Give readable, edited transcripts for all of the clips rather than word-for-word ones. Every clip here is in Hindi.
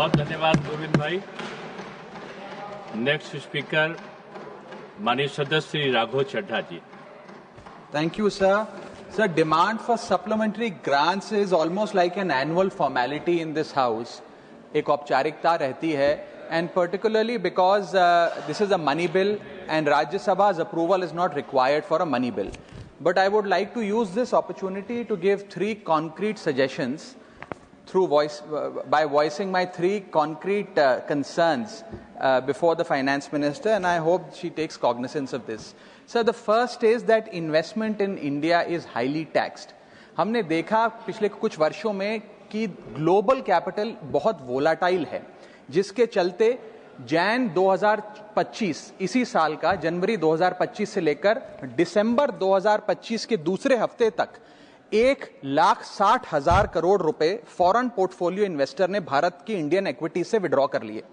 बहुत धन्यवाद गोविंद भाई। नेक्स्ट स्पीकर माननीय सदस्य श्री राघव चड्ढा जी। Thank you, sir. Sir, demand for supplementary grants is almost like an annual formality in this house. एक औपचारिकता रहती है, and particularly because this is a money bill and Rajya Sabha's approval is not required for a money bill. But I would like to use this opportunity to give three concrete suggestions by voicing my three concrete concerns before the finance minister, and I hope she takes cognizance of this. Sir, the first is that investment in India is highly taxed. हमने देखा पिछले कुछ वर्षों में कि ग्लोबल कैपिटल बहुत वोलाटाइल है, जिसके चलते जैन 2025 इसी साल का जनवरी 2025 से लेकर दिसंबर 2025 के दूसरे हफ्ते तक 1,60,000 करोड़ रुपए फॉरेन पोर्टफोलियो इन्वेस्टर ने भारत की इंडियन इक्विटी से विड्रॉ कर लिए।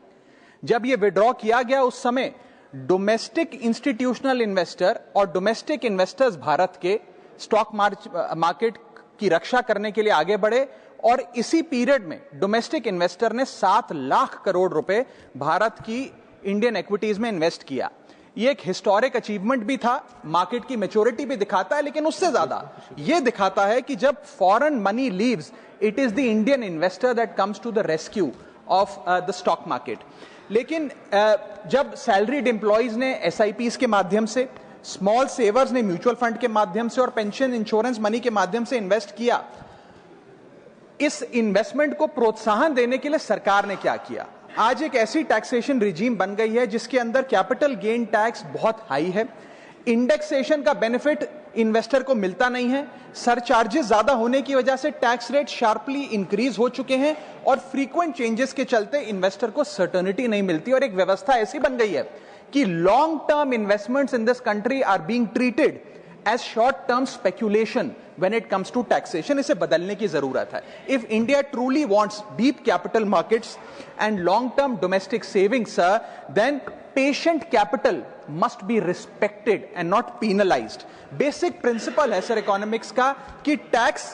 जब ये विड्रॉ किया गया उस समय डोमेस्टिक इंस्टीट्यूशनल इन्वेस्टर और डोमेस्टिक इन्वेस्टर्स भारत के स्टॉक मार्केट की रक्षा करने के लिए आगे बढ़े, और इसी पीरियड में डोमेस्टिक इन्वेस्टर ने 7 लाख करोड़ रुपए भारत की इंडियन इक्विटीज में इन्वेस्ट किया। ये एक हिस्टोरिक अचीवमेंट भी था, मार्केट की मैच्योरिटी भी दिखाता है, लेकिन उससे ज्यादा ये दिखाता है कि जब foreign money leaves, it is the Indian investor that comes to the rescue of the stock market. लेकिन जब सैलरीड एम्प्लॉइज ने एसआईपीज के माध्यम से, स्मॉल सेवर्स ने म्यूचुअल फंड के माध्यम से और पेंशन इंश्योरेंस मनी के माध्यम से इन्वेस्ट किया, इस इन्वेस्टमेंट को प्रोत्साहन देने के लिए सरकार ने क्या किया? आज एक ऐसी टैक्सेशन रिजीम बन गई है जिसके अंदर कैपिटल गेन टैक्स बहुत हाई है, इंडेक्सेशन का बेनिफिट इन्वेस्टर को मिलता नहीं है, सरचार्जेस ज्यादा होने की वजह से टैक्स रेट शार्पली इंक्रीज हो चुके हैं, और फ्रीक्वेंट चेंजेस के चलते इन्वेस्टर को सर्टेनिटी नहीं मिलती, और एक व्यवस्था ऐसी बन गई है कि long term investments in this country are being treated as short-term speculation when it comes to taxation. इसे बदलने की जरूरत है. If India truly wants deep capital markets and long-term domestic savings, sir, then patient capital must be respected and not penalized. Basic principle है sir economics का कि tax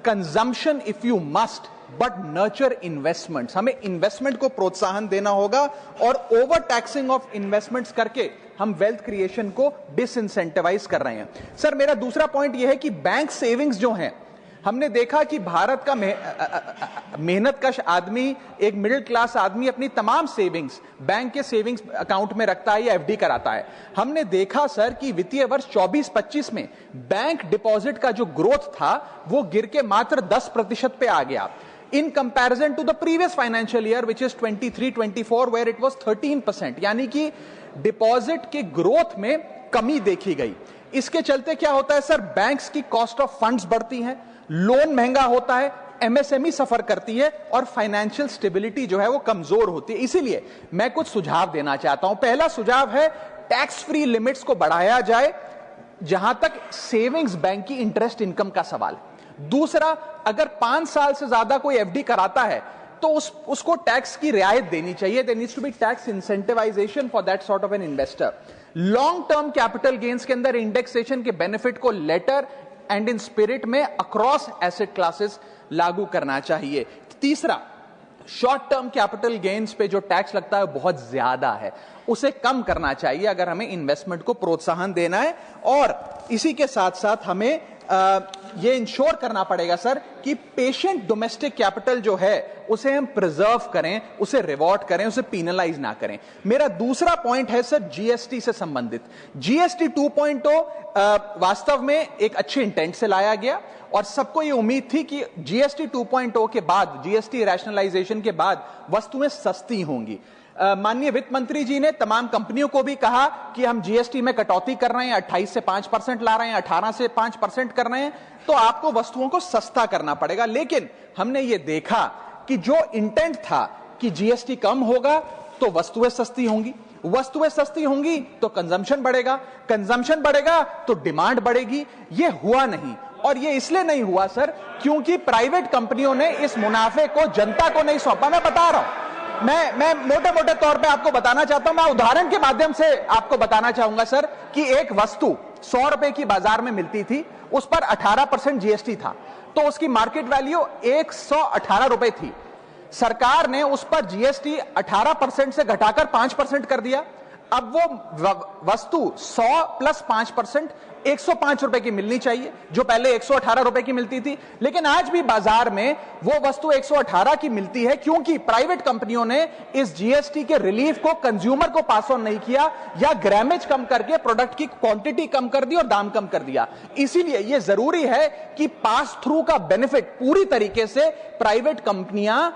consumption if you must, but nurture investments, हमें इन्वेस्टमेंट को प्रोत्साहन देना होगा, और ओवर टैक्सिंग ऑफ इन्वेस्टमेंट्स करके हम वेल्थ क्रिएशन को डिसइंसेंटिवाइज कर रहे हैं। सर, मेरा दूसरा पॉइंट यह है कि बैंक सेविंग्स जो हैं, हमने देखा कि भारत का मेहनतकश आदमी, एक मिडिल क्लास आदमी अपनी तमाम सेविंग्स बैंक के सेविंग्स अकाउंट में रखता है या एफडी कराता है। हमने देखा सर कि वित्तीय वर्ष 24-25 में बैंक डिपॉजिट का जो ग्रोथ था वो गिर के मात्र 10% पे आ गया, in comparison to the previous financial year which is 23-24 where it was 13%, यानी कि डिपॉजिट के ग्रोथ में कमी देखी गई। इसके चलते क्या होता है सर, बैंक्स की कॉस्ट ऑफ फंड्स बढ़ती है, लोन महंगा होता है, एमएसएमई सफर करती है, और फाइनेंशियल स्टेबिलिटी जो है वो कमजोर होती है। इसीलिए मैं कुछ सुझाव देना चाहता हूं। पहला सुझाव है टैक्स फ्री लिमिट्स को बढ़ाया जाए जहां तक सेविंग्स बैंक की इंटरेस्ट इनकम का सवाल है। दूसरा, अगर 5 साल से ज्यादा कोई एफडी कराता है तो उसको टैक्स की रियायत देनी चाहिए। There needs to be tax incentivisation for that sort of an investor. Long term capital gains के अंदर इंडेक्सेशन के बेनिफिट को लेटर एंड इन स्पिरिट में अक्रॉस एसेट क्लासेस लागू करना चाहिए। तीसरा, शॉर्ट टर्म कैपिटल गेन्स पे जो टैक्स लगता है बहुत ज्यादा है, उसे कम करना चाहिए अगर हमें इन्वेस्टमेंट को प्रोत्साहन देना है। और इसी के साथ साथ हमें ये इंश्योर करना पड़ेगा सर कि पेशेंट डोमेस्टिक कैपिटल जो है उसे हम प्रिजर्व करें, उसे रिवॉर्ड करें, उसे पीनलाइज ना करें। मेरा दूसरा पॉइंट है सर जीएसटी से संबंधित। जीएसटी 2.0 वास्तव में एक अच्छे इंटेंट से लाया गया, और सबको ये उम्मीद थी कि जीएसटी 2.0 के बाद, जीएसटी रैशनलाइजेशन के बाद वस्तुएं सस्ती होंगी। माननीय वित्त मंत्री जी ने तमाम कंपनियों को भी कहा कि हम जीएसटी में कटौती कर रहे हैं, 28 से 5% ला रहे हैं, 18 से 5% कर रहे हैं, तो आपको वस्तुओं को सस्ता करना पड़ेगा। लेकिन हमने ये देखा कि जो इंटेंट था कि जीएसटी कम होगा तो वस्तुएं सस्ती होंगी, वस्तुएं सस्ती होंगी तो कंजम्पशन बढ़ेगा, कंजम्पशन बढ़ेगा तो डिमांड बढ़ेगी। ये हुआ नहीं, और ये इसलिए नहीं हुआ सर क्योंकि प्राइवेट कंपनियों ने इस मुनाफे को जनता को नहीं सौंपा। मैं बता रहा हूं, मैं मोटे मोटे तौर पे आपको बताना चाहता हूं, मैं उदाहरण के माध्यम से आपको बताना चाहूंगा सर कि एक वस्तु 100 रुपए की बाजार में मिलती थी, उस पर 18% जीएसटी था, तो उसकी मार्केट वैल्यू 118 रुपए थी। सरकार ने उस पर जीएसटी 18% से घटाकर 5% कर दिया। अब वो वस्तु 100 प्लस 5% 105 रुपए की मिलनी चाहिए, जो पहले 118 रुपए की मिलती थी। लेकिन आज भी बाजार में वो वस्तु 118 की मिलती है, क्योंकि प्राइवेट कंपनियों ने इस जीएसटी के रिलीफ को कंज्यूमर को पास ऑन नहीं किया, या ग्रामेज कम करके प्रोडक्ट की क्वांटिटी कम कर दी और दाम कम कर दिया। इसीलिए यह जरूरी है कि पास थ्रू का बेनिफिट पूरी तरीके से प्राइवेट कंपनियां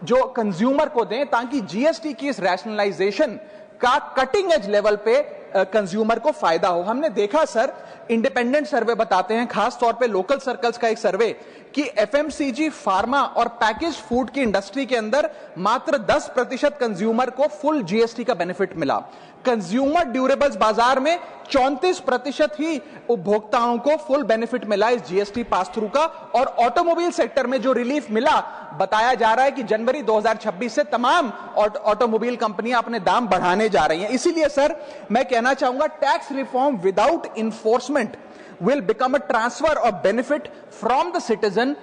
जो कंज्यूमर को दें, ताकि जीएसटी की इस रैशनलाइजेशन का कटिंग एज लेवल पे कंज्यूमर को फायदा हो। हमने देखा सर, इंडिपेंडेंट सर्वे बताते हैं, खास तौर पे लोकल सर्कल्स का एक सर्वे, कि एफएमसीजी, फार्मा और पैकेज फूड की इंडस्ट्री के अंदर मात्र 10% कंज्यूमर को फुल जीएसटी का बेनिफिट मिला। कंज्यूमर ड्यूरेबल्स बाजार में 34% ही उपभोक्ताओं को फुल बेनिफिट मिला इस जीएसटी पास थ्रू का। और ऑटोमोबाइल सेक्टर में जो रिलीफ मिला, बताया जा रहा है कि जनवरी 2026 से तमाम ऑटोमोबाइल कंपनियां अपने दाम बढ़ाने जा रही हैं। इसीलिए सर मैं कहना चाहूंगा, tax reform without enforcement will become a transfer of benefit from the citizen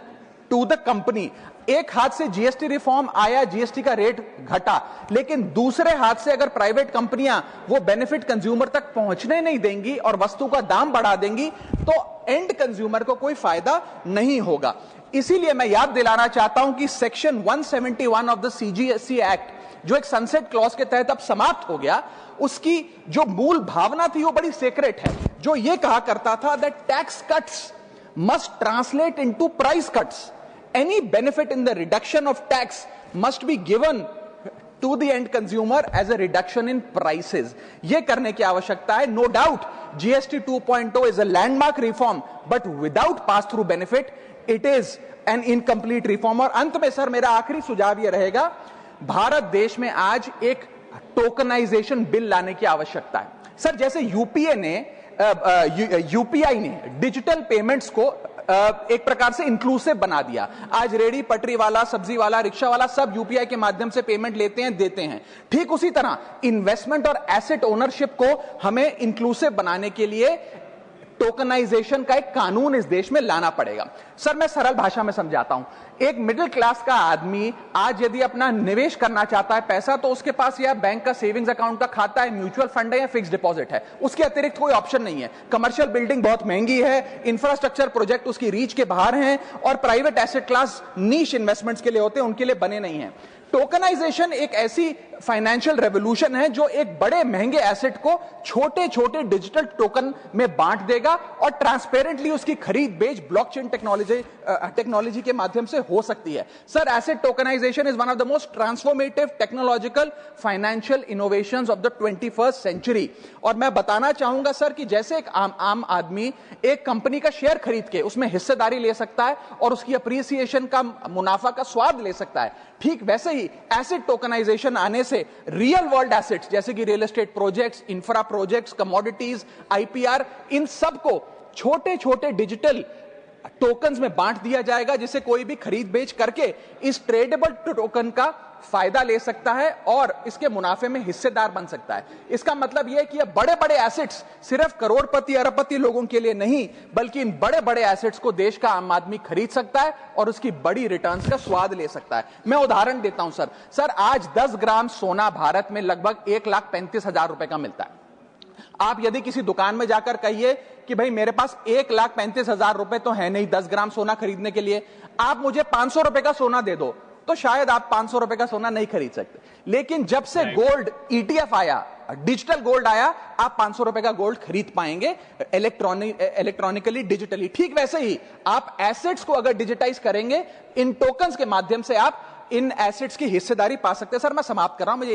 to the company। एक हाथ से जीएसटी रिफॉर्म आया, जीएसटी का रेट घटा, लेकिन दूसरे हाथ से अगर प्राइवेट कंपनियां वो बेनिफिट कंज्यूमर तक पहुंचने नहीं देंगी और वस्तु का दाम बढ़ा देंगी, तो एंड कंज्यूमर को कोई फायदा नहीं होगा। इसीलिए मैं याद दिलाना चाहता हूं कि section 171 of the CGST act, जो एक सनसेट क्लॉज के तहत अब समाप्त हो गया, उसकी जो मूल भावना थी वो बड़ी सीक्रेट है, जो ये कहा करता था that tax cuts must translate into price cuts. Any benefit in the reduction of tax must be given to the end consumer as a reduction in prices. ये करने की आवश्यकता है। No doubt GST 2.0 is a landmark reform, but without pass through benefit it is an incomplete reform. और अंत में सर मेरा आखिरी सुझाव यह रहेगा, भारत देश में आज एक टोकनाइजेशन बिल लाने की आवश्यकता है। सर जैसे यूपीआई ने डिजिटल पेमेंट्स को एक प्रकार से इंक्लूसिव बना दिया। आज रेडी पटरी वाला, सब्जी वाला, रिक्शा वाला सब यूपीआई के माध्यम से पेमेंट लेते हैं, देते हैं। ठीक उसी तरह इन्वेस्टमेंट और एसेट ओनरशिप को हमें इंक्लूसिव बनाने के लिए टोकनाइजेशन का एक कानून इस देश में लाना पड़ेगा। सर मैं सरल भाषा में समझाता हूं, एक मिडिल क्लास का आदमी आज यदि अपना निवेश करना चाहता है पैसा, तो उसके पास या बैंक का सेविंग्स अकाउंट का खाता है, म्यूचुअल फंड है या फिक्स डिपॉजिट है, उसके अतिरिक्त कोई ऑप्शन नहीं है। कमर्शियल बिल्डिंग बहुत महंगी है, इंफ्रास्ट्रक्चर प्रोजेक्ट उसकी रीच के बाहर हैं, और प्राइवेट एसेट क्लास नीश इन्वेस्टमेंट्स के लिए होते हैं, उनके लिए बने नहीं है। टोकनाइजेशन एक ऐसी फाइनेंशियल रेवोल्यूशन है जो एक बड़े महंगे एसेट को छोटे छोटे डिजिटल टोकन में बांट देगा, और ट्रांसपेरेंटली उसकी खरीद बेच ब्लॉकचेन टेक्नोलॉजी के माध्यम से हो सकती है। Sir asset tokenisation is one of the most transformative technological financial innovations of the 21st century. और मैं बताना चाहूंगा सर कि जैसे एक आम आदमी एक कंपनी का शेयर खरीद के उसमें हिस्सेदारी ले सकता है और उसकी अप्रिसिएशन का, मुनाफा का स्वाद ले सकता है, ठीक वैसे ही एसेट टोकनाइजेशन आने से रियल वर्ल्ड एसेट्स जैसे कि real estate projects, infra projects, commodities, IPR, इन सब को छोटे छोटे डिजिटल टोकन्स में बांट दिया जाएगा, जिसे कोई भी खरीद बेच करके इस ट्रेडेबल टोकन का फायदा ले सकता है और इसके मुनाफे में हिस्सेदार बन सकता है। इसका मतलब यह है कि ये बड़े बड़े एसेट्स सिर्फ करोड़पति अरबपति लोगों के लिए नहीं, बल्कि इन बड़े बड़े एसेट्स को देश का आम आदमी खरीद सकता है और उसकी बड़ी रिटर्न्स का स्वाद ले सकता है। मैं उदाहरण देता हूं सर आज 10 ग्राम सोना भारत में लगभग 1,35,000 रुपए का मिलता है। आप यदि किसी दुकान में जाकर कहिए कि भाई मेरे पास 1,35,000 रुपए तो है नहीं 10 ग्राम सोना खरीदने के लिए, आप मुझे 500 रुपए का सोना दे दो, तो शायद आप 500 रुपए का सोना नहीं खरीद सकते। लेकिन जब से गोल्ड ईटीएफ आया, डिजिटल गोल्ड आया, आप 500 रुपए का गोल्ड खरीद पाएंगे इलेक्ट्रॉनिकली, डिजिटली। ठीक वैसे ही आप एसेट्स को अगर डिजिटाइज करेंगे, इन टोकन्स के माध्यम से आप इन एसेट्स की हिस्सेदारी पा सकते हैं। सर मैं समाप्त कर रहा हूं, मुझे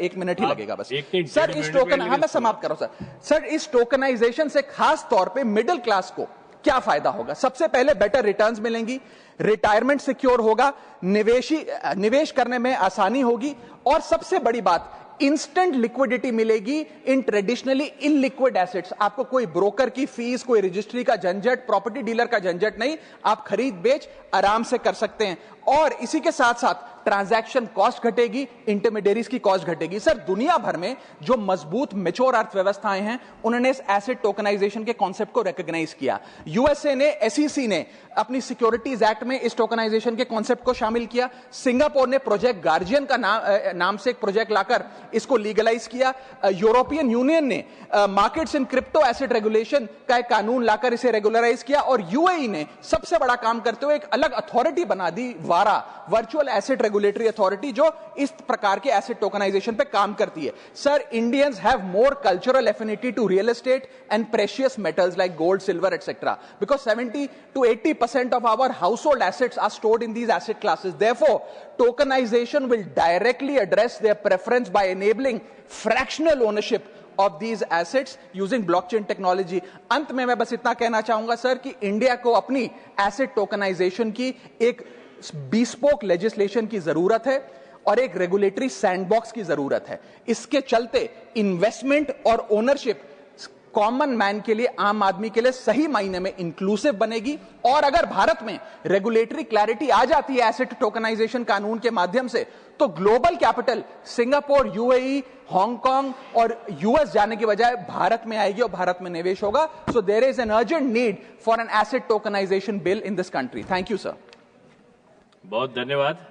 एक मिनट ही लगेगा बस। सर इस टोकन, हाँ मैं समाप्त कर रहा हूं सर इस टोकनाइजेशन से खास तौर पे मिडिल क्लास को क्या फायदा होगा? सबसे पहले बेटर रिटर्न्स मिलेंगी, रिटायरमेंट सिक्योर होगा, निवेश करने में आसानी होगी, और सबसे बड़ी बात इंस्टेंट लिक्विडिटी मिलेगी इन ट्रेडिशनली इनलिक्विड एसेट्स। आपको कोई ब्रोकर की फीस, कोई रजिस्ट्री का झंझट, प्रॉपर्टी डीलर का झंझट नहीं, आप खरीद बेच आराम से कर सकते हैं। और इसी के साथ साथ ट्रांजैक्शन कॉस्ट घटेगी, इंटरमीडियरीज की कॉस्ट घटेगी। सर, दुनिया भर में जो मजबूत मैच्योर अर्थव्यवस्थाएं हैं उन्होंने इस एसेट टोकनाइजेशन के कॉन्सेप्ट को रिकॉग्नाइज किया। यूएसए ने, एसईसी ने अपनी सिक्योरिटीज एक्ट में इस टोकनाइजेशन के कॉन्सेप्ट को शामिल किया। सिंगापुर ने प्रोजेक्ट गार्जियन का नाम से एक प्रोजेक्ट लाकर इसको लीगलाइज किया। यूरोपियन यूनियन ने markets in crypto asset regulation का एक कानून लाकर इसे रेगुलराइज किया। और यूएई ने सबसे बड़ा काम करते हुए एक अलग अथॉरिटी बना दी, वारा, वर्चुअल एसेट रेगुलेटरी अथॉरिटी, जो इस प्रकार के एसेट टोकनाइजेशन पे काम करती है। Sir, Indians have more cultural affinity to real estate and precious metals like gold, silver, etcetera, because 70 to 80% of our household assets are stored in these asset classes. Therefore, tokenization will directly address their preference by enabling fractional ownership of these assets using blockchain technology. अंत में मैं बस इतना कहना चाहूंगा सर कि इंडिया को अपनी एसेट टोकनाइजेशन की एक bespoke legislation की जरूरत है और एक रेगुलेटरी सैंडबॉक्स की जरूरत है। इसके चलते इन्वेस्टमेंट और ओनरशिप कॉमन मैन के लिए, आम आदमी के लिए सही मायने में इंक्लूसिव बनेगी। और अगर भारत में रेगुलेटरी क्लैरिटी आ जाती है एसेट टोकनाइजेशन कानून के माध्यम से, तो global capital Singapore, UAE, Hong Kong और यूएस जाने की बजाय भारत में आएगी और भारत में निवेश होगा। So there is an urgent need for an asset tokenisation bill in this country. Thank you sir. बहुत धन्यवाद।